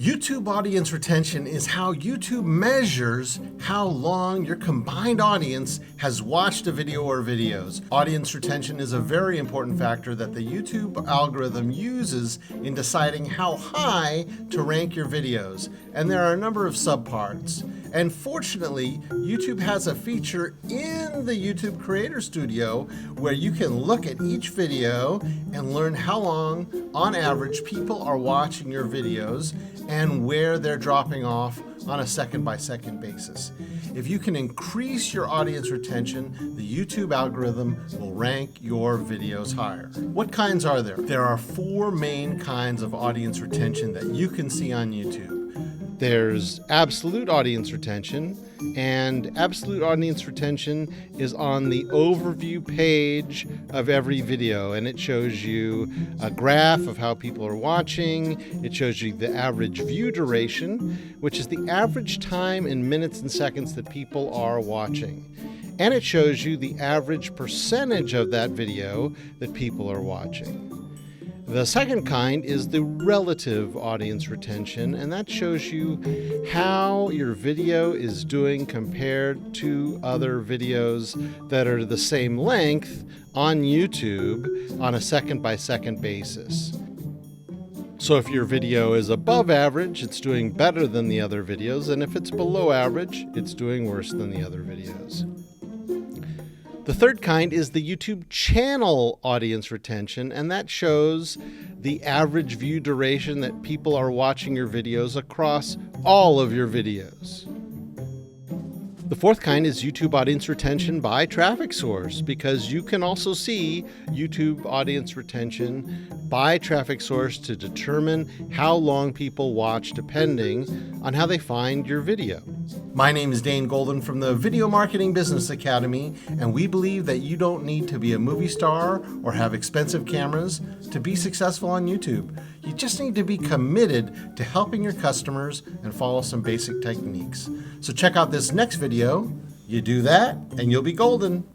YouTube audience retention is how YouTube measures how long your combined audience has watched a video or videos. Audience retention is a very important factor that the YouTube algorithm uses in deciding how high to rank your videos. And there are a number of subparts. And fortunately, YouTube has a feature in the YouTube Creator Studio where you can look at each video and learn how long, on average, people are watching your videos and where they're dropping off on a second-by-second basis. If you can increase your audience retention, the YouTube algorithm will rank your videos higher. What kinds are there? There are 4 main kinds of audience retention that you can see on YouTube. There's absolute audience retention, and absolute audience retention is on the overview page of every video, and it shows you a graph of how people are watching. It shows you the average view duration, which is the average time in minutes and seconds that people are watching. And it shows you the average percentage of that video that people are watching. The second kind is the relative audience retention, and that shows you how your video is doing compared to other videos that are the same length on YouTube on a second-by-second basis. So if your video is above average, it's doing better than the other videos, and if it's below average, it's doing worse than the other videos. The third kind is the YouTube channel audience retention, and that shows the average view duration that people are watching your videos across all of your videos. The fourth kind is YouTube audience retention by traffic source, because you can also see YouTube audience retention by traffic source to determine how long people watch depending on how they find your video. My name is Dane Golden from the Video Marketing Business Academy, and we believe that you don't need to be a movie star or have expensive cameras to be successful on YouTube. You just need to be committed to helping your customers and follow some basic techniques. So check out this next video. You do that, and you'll be golden.